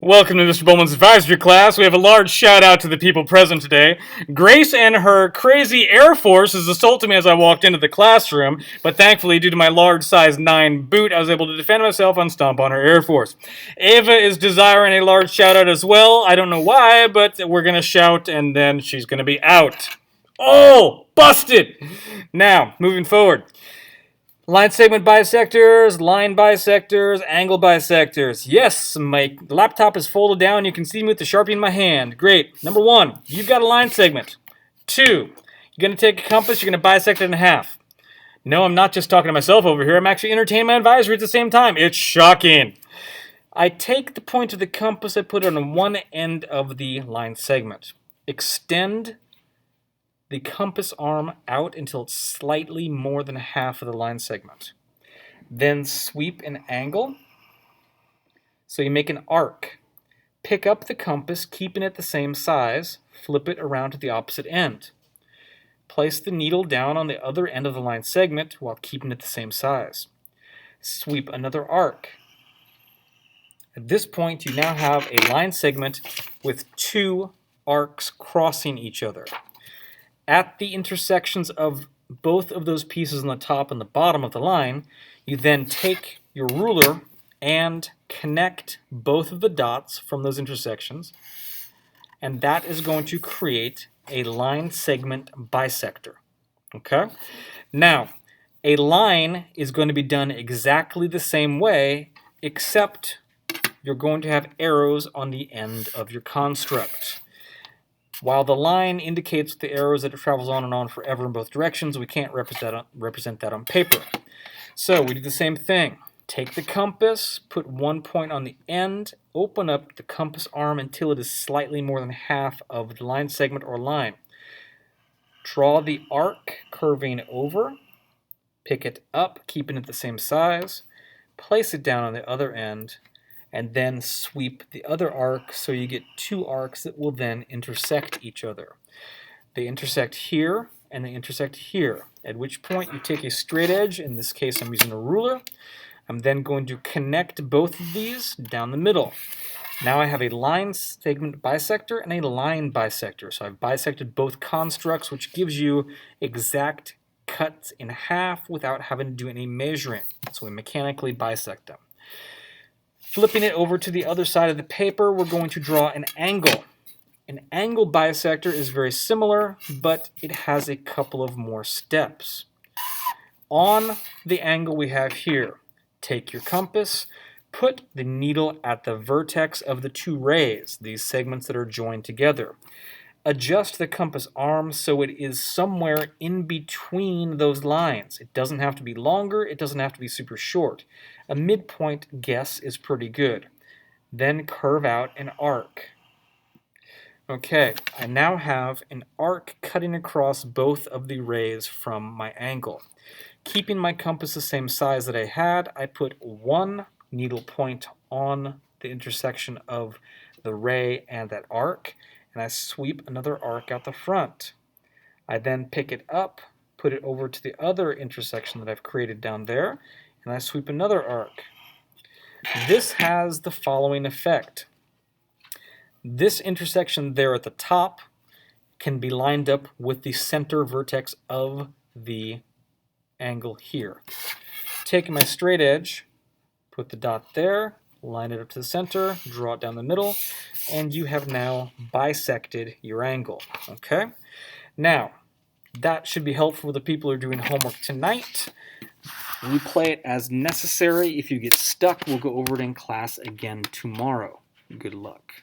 Welcome to Mr. Bowman's advisory class. We have a large shout out to the people present today. Grace and her crazy Air Force has assaulted me as I walked into the classroom, but thankfully, due to my large size 9 boot, I was able to defend myself and stomp on her Air Force. Ava is desiring a large shout out as well. I don't know why, but we're going to shout and then she's going to be out. Oh, busted! Now, moving forward. Line segment bisectors, line bisectors, angle bisectors. Yes, my laptop is folded down. You can see me with the Sharpie in my hand. Great. Number 1, you've got a line segment. 2, you're going to take a compass, you're going to bisect it in half. No, I'm not just talking to myself over here. I'm actually entertaining my advisory at the same time. It's shocking. I take the point of the compass, I put it on one end of the line segment. Extend the compass arm out until it's slightly more than half of the line segment. Then sweep an angle. So you make an arc. Pick up the compass, keeping it the same size, flip it around to the opposite end. Place the needle down on the other end of the line segment while keeping it the same size. Sweep another arc. At this point, you now have a line segment with 2 arcs crossing each other. At the intersections of both of those pieces on the top and the bottom of the line, you then take your ruler and connect both of the dots from those intersections, and that is going to create a line segment bisector. Okay? Now, a line is going to be done exactly the same way, except you're going to have arrows on the end of your construct. While the line indicates the arrows that it travels on and on forever in both directions, we can't represent that on paper. So we do the same thing. Take the compass, put one point on the end, open up the compass arm until it is slightly more than half of the line segment or line. Draw the arc curving over, pick it up, keeping it the same size, place it down on the other end, and then sweep the other arc so you get 2 arcs that will then intersect each other. They intersect here and they intersect here, at which point you take a straight edge. In this case, I'm using a ruler. I'm then going to connect both of these down the middle. Now I have a line segment bisector and a line bisector. So I've bisected both constructs, which gives you exact cuts in half without having to do any measuring. So we mechanically bisect them. Flipping it over to the other side of the paper, we're going to draw an angle. An angle bisector is very similar, but it has a couple of more steps. On the angle we have here, take your compass, put the needle at the vertex of the 2 rays, these segments that are joined together. Adjust the compass arm so it is somewhere in between those lines. It doesn't have to be longer, it doesn't have to be super short. A midpoint guess is pretty good. Then curve out an arc. Okay, I now have an arc cutting across both of the rays from my angle. Keeping my compass the same size that I had, I put one needle point on the intersection of the ray and that arc, and I sweep another arc out the front. I then pick it up, put it over to the other intersection that I've created down there, and I sweep another arc. This has the following effect. This intersection there at the top can be lined up with the center vertex of the angle here. Taking my straight edge, put the dot there, line it up to the center, draw it down the middle, and you have now bisected your angle. Okay? Now, that should be helpful for the people who are doing homework tonight. Replay it as necessary. If you get stuck, we'll go over it in class again tomorrow. Good luck.